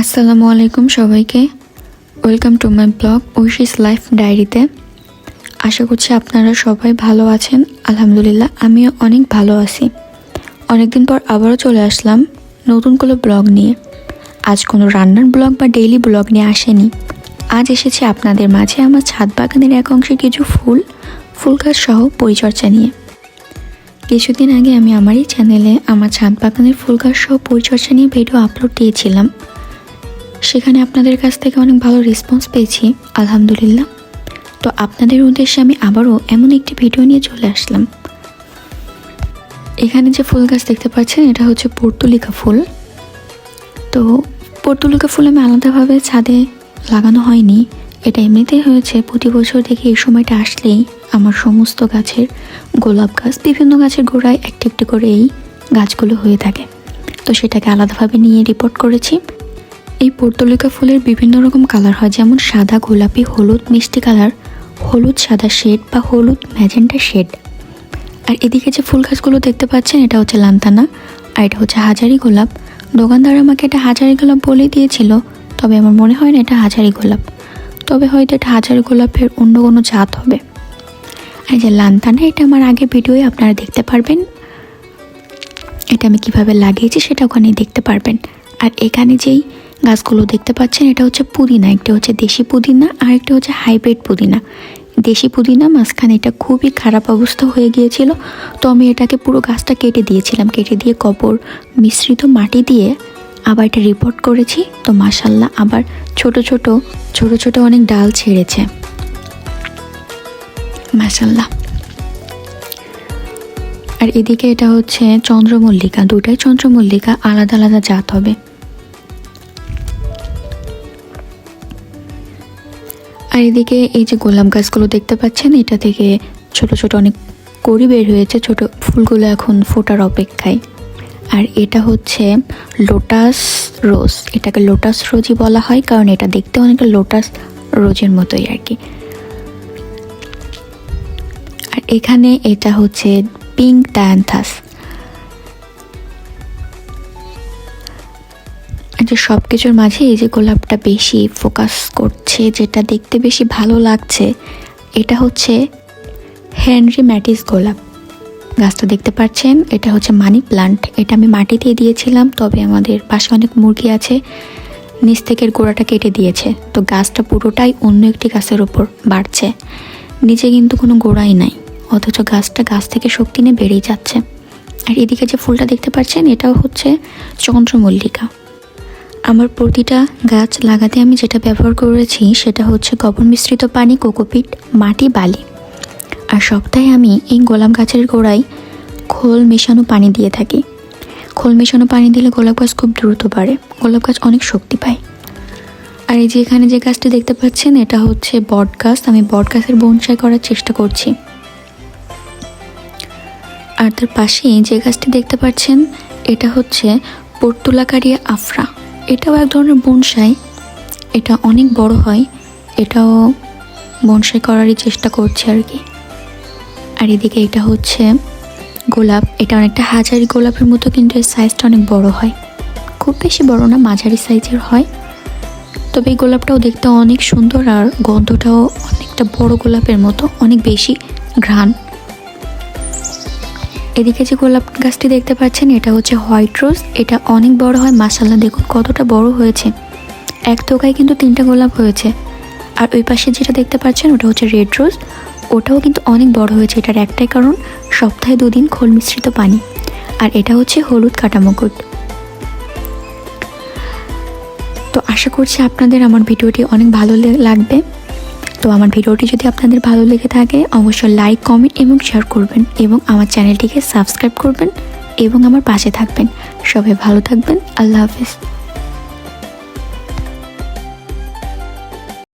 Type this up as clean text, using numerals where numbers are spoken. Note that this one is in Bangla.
আসসালামু আলাইকুম সবাইকে, welcome to my blog wishes life ডায়েরিতে। আশা করছি আপনারা সবাই ভালো আছেন। আলহামদুলিল্লাহ আমিও অনেক ভালো আছি। অনেকদিন পর আবারও চলে আসলাম নতুন কোনো ব্লগ নিয়ে। আজ কোনো রান্নার ব্লগ বা ডেইলি ব্লগ নিয়ে আসেনি। আজ এসেছি আপনাদের মাঝে আমার ছাদ বাগানের এক অংশে কিছু ফুল গাছ সহ পরিচর্যা নিয়ে। কিছুদিন আগে আমি আমারই চ্যানেলে আমার ছাদ বাগানের ফুল গাছ সহ পরিচর্যা নিয়ে ভিডিও আপলোড দিয়েছিলাম। সেখানে আপনাদের কাছ থেকে অনেক ভালো রেসপন্স পেয়েছি, আলহামদুলিল্লাহ। তো আপনাদের উদ্দেশ্যে আমি আবারও এমন একটি ভিডিও নিয়ে চলে আসলাম। এখানে যে ফুল গাছ দেখতে পাচ্ছেন এটা হচ্ছে পর্তুলিকা ফুল। তো পর্তুলিকা ফুল আমি আলাদাভাবে ছাদে লাগানো হয়নি, এটা এমনিতেই হয়েছে। প্রতি বছর দেখি এই সময়টা আসলেই আমার সমস্ত গাছের গোলাপ গাছ, বিভিন্ন গাছের গোড়ায় একটি একটি করে এই গাছগুলো হয়ে থাকে। তো সেটাকে আলাদাভাবে নিয়ে রিপোর্ট করেছি। এই পর্তুলিকা ফুলের বিভিন্ন রকম কালার হয়, যেমন সাদা, গোলাপি, হলুদ, মিষ্টি কালার, হলুদ সাদা শেড বা হলুদ ম্যাজেন্টা শেড। আর এদিকে যে ফুল গাছগুলো দেখতে পাচ্ছেন এটা হচ্ছে লান্তানা, আর এটা হচ্ছে হাজারি গোলাপ। দোকানদার আমাকে এটা হাজারি গোলাপ বলেই দিয়েছিল, তবে আমার মনে হয় না এটা হাজারি গোলাপ, তবে হয়তো এটা হাজারি গোলাপের অন্য কোনো জাত হবে। আর যে লান্তানা, এটা আমার আগের ভিডিওয়ে আপনারা দেখতে পারবেন, এটা আমি কিভাবে লাগিয়েছি সেটা ওখানে দেখতে পারবেন। আর এখানে যেই গাছগুলো দেখতে পাচ্ছেন এটা হচ্ছে পুদিনা, একটা হচ্ছে দেশি পুদিনা আর একটা হচ্ছে হাইব্রিড পুদিনা। দেশি পুদিনা মাঝখানে এটা খুবই খারাপ অবস্থা হয়ে গিয়েছিল, তো আমি এটাকে পুরো গাছটা কেটে দিয়েছিলাম। কেটে দিয়ে গোবর মিশ্রিত মাটি দিয়ে আবার এটা রিপোর্ট করেছি। তো মাশাআল্লাহ আবার ছোট ছোট অনেক ডাল ছেড়েছে, মাশাআল্লাহ। আর এদিকে এটা হচ্ছে চন্দ্রমল্লিকা, দুটাই চন্দ্রমল্লিকা, আলাদা আলাদা জাত হবে। আর এদিকে এই যে গোলাপ গাছগুলো দেখতে পাচ্ছেন এটা থেকে ছোট ছোট অনেক কড়ি বের হয়েছে, ছোট ফুলগুলো এখন ফোটার অপেক্ষায়। আর এটা হচ্ছে লোটাস রোজ, এটাকে লোটাস রোজই বলা হয় কারণ এটা দেখতে অনেকটা লোটাস রোজের মতোই আর কি। আর এখানে এটা হচ্ছে পিঙ্ক ডায়ান্থাস। যে সব কিছুর মাঝে এই যে গোলাপটা বেশি ফোকাস করছে, যেটা দেখতে বেশি ভালো লাগছে, এটা হচ্ছে হেনরি ম্যাটিস গোলাপ। গাছটা দেখতে পাচ্ছেন এটা হচ্ছে মানি প্লান্ট। এটা আমি মাটিতে দিয়েছিলাম, তবে আমাদের পাশে অনেক মুরগি আছে, নিচ থেকে গোড়াটা কেটে দিয়েছে। তো গাছটা পুরোটাই অন্য একটি গাছের ওপর বাড়ছে, নিচে কিন্তু কোনো গোড়াই নাই, অথচ গাছটা গাছ থেকে শক্তি নিয়ে বেড়েই যাচ্ছে। আর এদিকে যে ফুলটা দেখতে পাচ্ছেন এটাও হচ্ছে চন্দ্রমল্লিকা। আমার প্রতিটা গাছ লাগাতে আমি যেটা ব্যবহার করেছি সেটা হচ্ছে গোবর মিশ্রিত পানি, কোকোপিট, মাটি, বালি। আর সপ্তাহে আমি এই গোলাপ গাছের গোড়ায় খোল মেশানো পানি দিয়ে থাকি। খোল মেশানো পানি দিলে গোলাপ গাছ খুব দ্রুত বাড়ে, গোলাপ গাছ অনেক শক্তি পায়। আর এই যে এখানে যে গাছটি দেখতে পাচ্ছেন এটা হচ্ছে বট গাছ। আমি বট গাছের বনসাই করার চেষ্টা করছি। আর তার পাশে যে গাছটি দেখতে পাচ্ছেন এটা হচ্ছে পর্তুলাকারিয়া আফরা। এটাও এক ধরনের বনসাই, এটা অনেক বড় হয়, এটাও বনসাই করারই চেষ্টা করছে আর কি। আর এদিকে এটা হচ্ছে গোলাপ, এটা অনেকটা হাজারি গোলাপের মতো, কিন্তু এর সাইজটা অনেক বড় হয়, খুব বেশি বড় না, মাঝারি সাইজের হয়। তবে এই গোলাপটাও দেখতে অনেক সুন্দর, আর গন্ধটাও অনেকটা বড় গোলাপের মতো, অনেক বেশি ঘ্রাণ। এদিকে যে গোলাপ গাছটি দেখতে পাচ্ছেন এটা হচ্ছে হোয়াইট রোজ। এটা অনেক বড় হয়, মাশাআল্লাহ দেখুন কতটা বড় হয়েছে, এক থোকায় কিন্তু 3টা গোলাপ হয়েছে। আর ওই পাশে যেটা দেখতে পাচ্ছেন ওটা হচ্ছে রেড রোজ, ওটাও কিন্তু অনেক বড় হয়েছে। এটার একটাই কারণ সপ্তাহে 2 দিন খোল মিশ্রিত পানি। আর এটা হচ্ছে হলুদ কাটামকুট। তো আশা করছি আপনাদের আমার ভিডিওটি অনেক ভালো লাগবে। তো আমার ভিডিওটি যদি আপনাদের ভালো লেগে থাকে অবশ্যই লাইক, কমেন্ট এবং শেয়ার করবেন, এবং আমার চ্যানেলটিকে সাবস্ক্রাইব করবেন এবং আমার পাশে থাকবেন। সবাই ভালো থাকবেন। আল্লাহ হাফেজ।